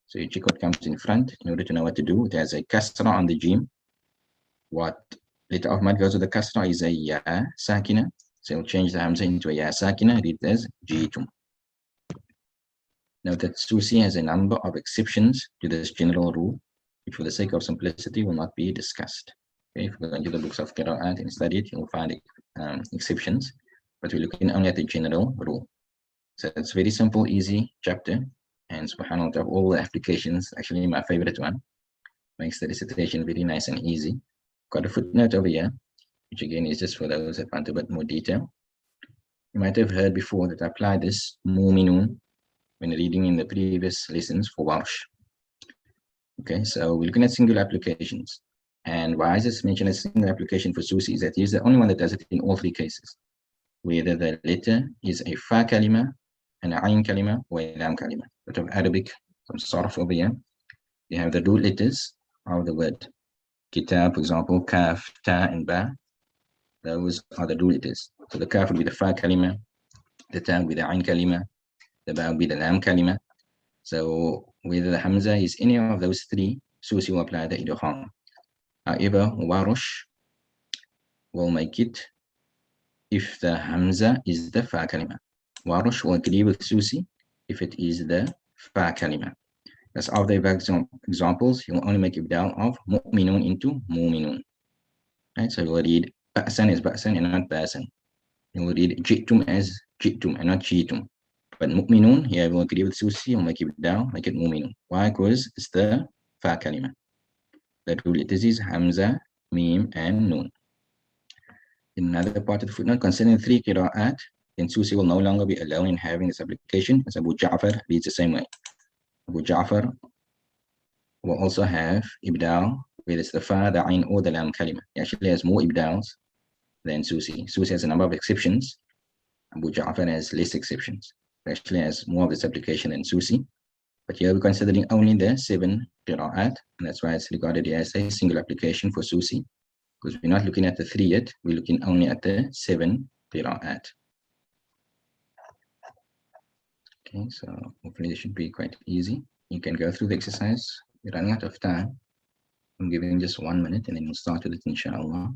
So you check what comes in front in order to know what to do. It has a kasra on the jim. What letter of mad goes with the kasra is a ya sakina. So we'll change the hamza into a ya sakina. Read it as ji'tum. Note that Susi has a number of exceptions to this general rule, which for the sake of simplicity will not be discussed. Okay, if you go into the books of Qira'at and study it, you'll find exceptions, but we're looking only at the general rule. So it's very simple, easy chapter, and subhanAllah, of all the applications, actually my favorite one, makes the recitation very nice and easy. Got a footnote over here, which again is just for those that want a bit more detail. You might have heard before that I applied this mu'minun when reading in the previous lessons for Warsh. Okay, so we're looking at singular applications. And why is this mentioned as a single application for Susi is that he's the only one that does it in all three cases. Whether the letter is a fa kalima, an ayn kalima, or a lam kalima. But of Arabic, some sort of over here, you have the root letters of the word. Kitab, for example, kaf, ta, and ba. Those are the root letters. So the kaf would be the fa kalima, the ta would be the ayn kalima, the ba would be the lam kalima. So whether the hamza is any of those three, Susi will apply the idgham. However, Warush will make it if the hamza is the fa kalima. Warush will agree with Susi if it is the fa kalima. As of the examples, you will only make ibdal of mu'minun into mu'minun. Right? So you will read ba'san as ba'san and not ba'san. You will read jitum as jitum and not jitum. But mu'minun, here I will agree with Susi, you'll make ibdal, make it mu'minun. Why? Because it's the fa kalima. The rule it is hamza, mim, and nun. In another part of the footnote, considering three qira'at, then Susi will no longer be alone in having this application, as Abu Ja'far reads the same way. Abu Ja'far will also have ibdal, whether it's the fa, the ayn, or the lam kalima. He actually has more ibdals than Susi. Susi has a number of exceptions. Abu Ja'far has less exceptions. He actually has more of this application than Susi. But here we're considering only the 7 qira'at, and that's why it's regarded as a single application for Susi, because we're not looking at the 3 yet, we're looking only at the 7 qira'at. Okay, so hopefully this should be quite easy. You can go through the exercise. We're running out of time. I'm giving just 1 minute and then we'll start with it, inshallah.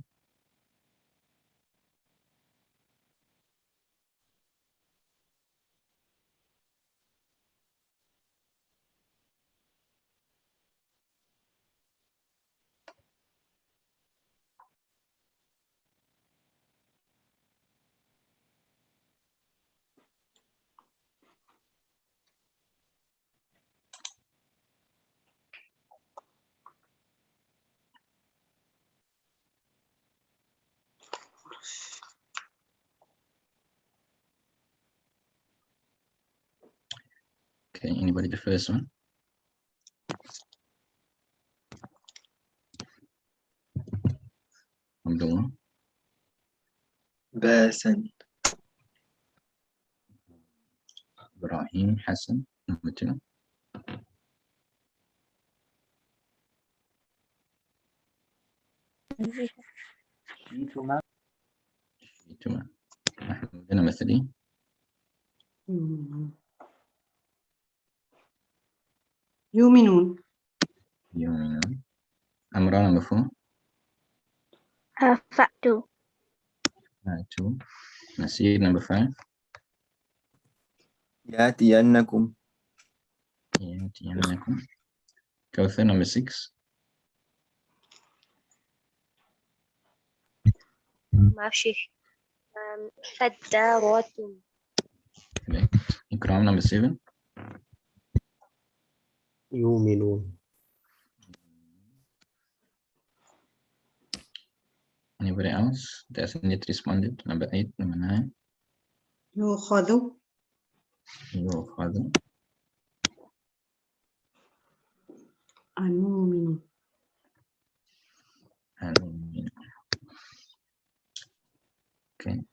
Okay, anybody the first one? Abdullah. باسن. Ibrahim, Hassan, number 2. Ituma. Number 3. يؤمنون. Amra, number 4. فأتوا. 2. Nasir, number 5. يأتينكم. Kauthar, number 6. ما في فدارات. Ikram, number 7. يؤمنون. Anybody else that hasn't yet responded? Number 8, number 9. يؤخذ. يؤخذ. المؤمن. Okay.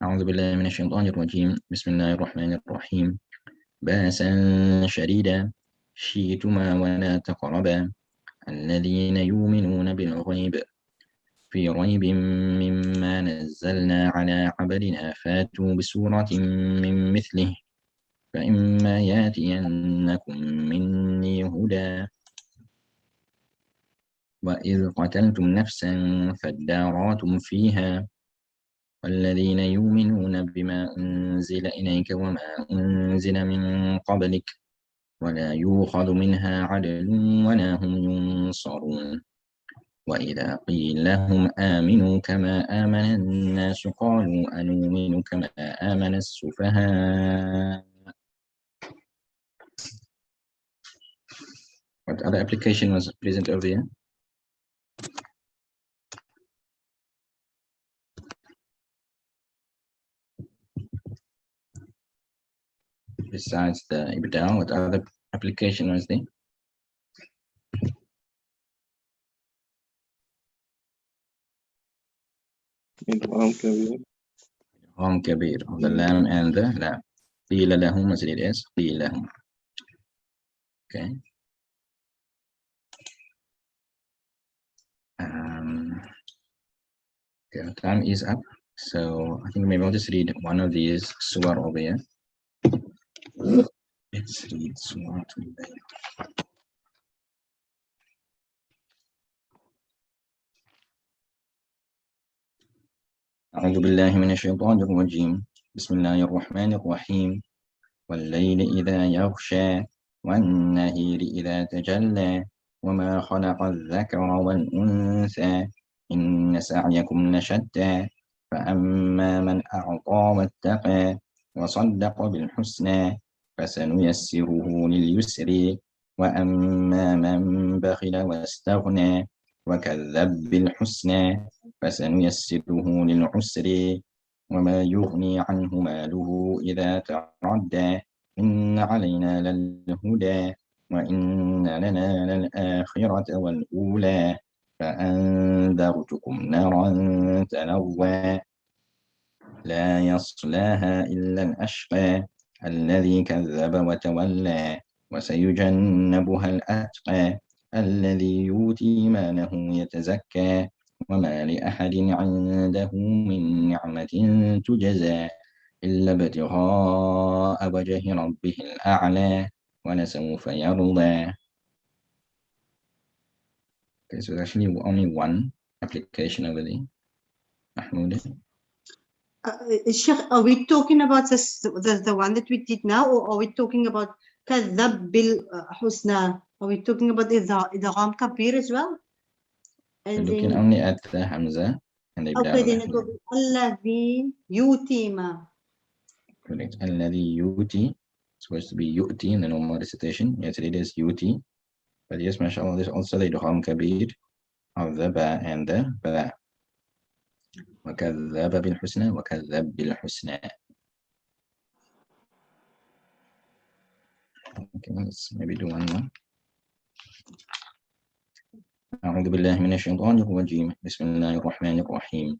أعوذ بالله من الشيطان الرجيم. بسم الله الرحمن الرحيم. بأسا شديدا شئتما ولا تقربا الذين يؤمنون بالغيب في ريب مما نزلنا على عبدنا فاتوا بسورة من مثله فإما يأتينكم مني هدى وإذ قتلتم نفسا فادارأتم فيها والذين يؤمنون بما أنزل إليك وما أنزل من قبلك ولا يؤخذ منها عدل ولا هم ينصرون وإذا قيل لهم آمنوا كما آمن الناس قالوا أنؤمن كما آمن السفهاء. What other application was present over here? Besides the ibdal, what other application was there? إدغام كبير. إدغام كبير of the lamb and the lamb. قيل لهم, as it is, قيل لهم. Okay. Okay, time is up. So I think maybe I'll just read one of these surah over here. Let's read surah today. أعوذ بالله من الشيطان الرجيم. بسم الله الرحمن الرحيم. والليل إذا يغشى والنهار إذا تجلى وما خلق الذكر والأنثى إن سعيكم لشتى فأما من أعطى واتقى وصدق بالحسنى فسنيسره لليسر وأما من بخل واستغنى وكذب بالحسنى فسنيسره للعسر وما يغني عنه ماله إذا تردى إن علينا للهدى وإن لنا للآخرة والأولى فأنذرتكم نارا تلظى لا يصلاها إلا الأشقى الذي كذب وتولى وسيجنبها الأتقى الذي يؤتي ماله يتزكى وما لأحد عنده من نعمة تجزى إلا ابتغاء وجه ربه الأعلى ولسوف يرضى. Okay, so there's actually only one application over there. Mahmoud. Sheikh, are we talking about the one that we did now, or are we talking about Kadhab bil Husna? Are we talking about the Ram Kabir as well? And looking then, only at the Hamza and the okay, then it will be Alladhi Yutima. Correct. Alladhi Yuti. Supposed to be Yuti in the normal recitation. Yes, it is Yuti. But yes, mashallah, there's also the Ram Kabir of the Ba and the Ba. وكذب بالحسنى وكذب بالحسنى. Okay, let's maybe do one more. أعوذ بالله من الشيطان الرجيم. بسم الله الرحمن الرحيم.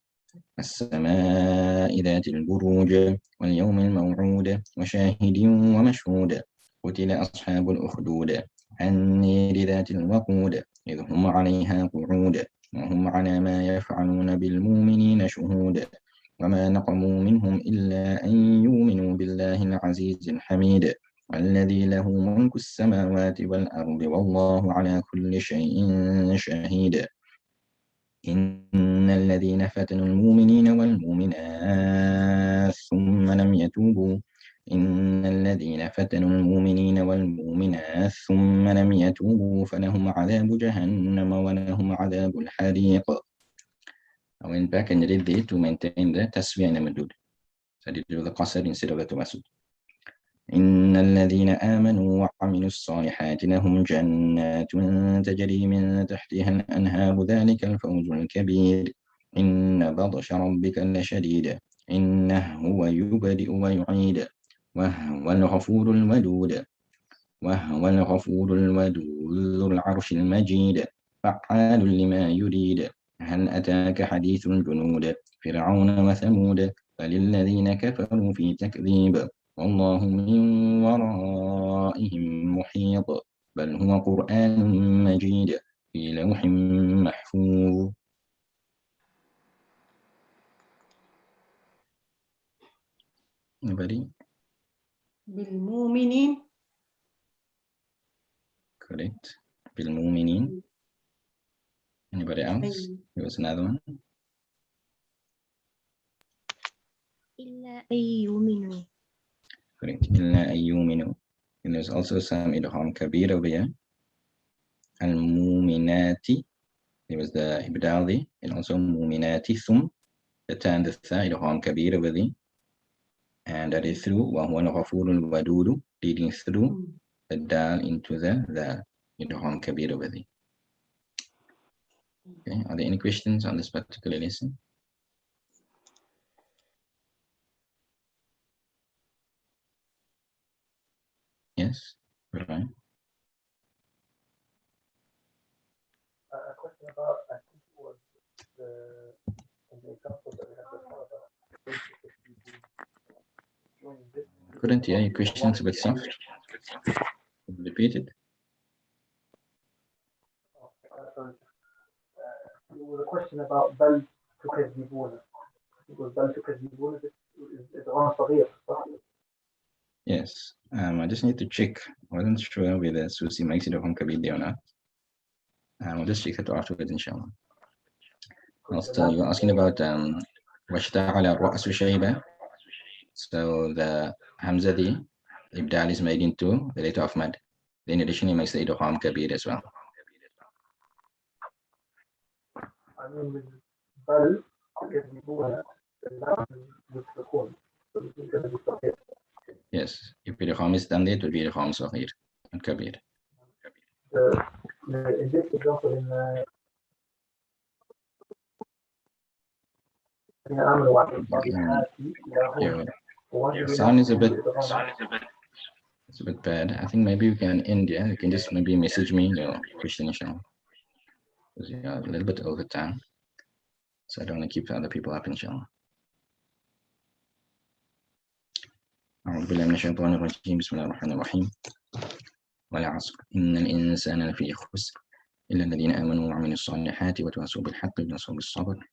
السماء ذات البروج واليوم الموعود وشاهد ومشهود قتل أصحاب الأخدود النير ذات الوقود إذ هم عليها قعود وهم على ما يفعلون بالمؤمنين شهود وما نقموا منهم إلا أن يؤمنوا بالله العزيز الحميد الذي له ملك السماوات والأرض والله على كل شيء شهيد إن الذين فتنوا المؤمنين والمؤمنات ثم لم يتوبوا فلهم عذاب جهنم ولهم عذاب الحريق. I went back and read it to maintain the taswiyah and madud. So I did the qasr instead of the tawasud. إن الذين آمنوا وعملوا الصالحات لهم جنات تجري من تحتها الأنهار ذلك الفوز الكبير إن بطش ربك لشديد إنه هو يبدئ ويعيد وهو الغفور الودود ذو العرش المجيد فعال لما يريد هل أتاك حديث الجنود فرعون وثمود فللذين كفروا في تكذيب والله من ورائهم محيط بل هو قرآن مجيد في لوح محفوظ. Anybody? بالمؤمنين. Correct. بالمؤمنين. Anybody else? There was another one. إلا أن يؤمنوا. Correct. إلا أن يؤمنوا. And there's also some idgham kabir over here. Al-muminati. There was the ibdali and also muminati thum. The tan, the tha, idgham kabir over there. And that is through وهو الغفور الودود, leading through the dal into the idgham kabir over there. Okay. Are there any questions on this particular lesson? Yes, right. A question about, I think it was in the example that we Couldn't hear your questions a bit soft. Repeat it. There was a question about بل تكذبون. It was بل تكذبون is on صغير. Yes. I just need to check. I wasn't sure whether Susi makes it a kabir or not. We'll just check it afterwards, inshallah. Also, you're asking about واشتعل الرأس شيبة. So the Hamza the Ibdal is made into the letter of Mad. Then additionally makes the idgham kabir as well. I mean with بل تكذبون with the call. So this is going to be صغير. Yes. If idgham is done there, it will be idgham saghir and kabir. In this example in Your sound is a bit it's a bit bad. I think maybe you can end, yeah. You can just maybe message me your question, inshallah. Because you are a little bit over time. So I don't want to keep other people up, inshallah. أعوذ بالله من الشيطان الرجيم بسم الله الرحمن الرحيم والعصر إن الإنسان لفي خسر إلا الذين آمنوا وعملوا الصالحات وتواصوا بالحق وتواصوا بالصبر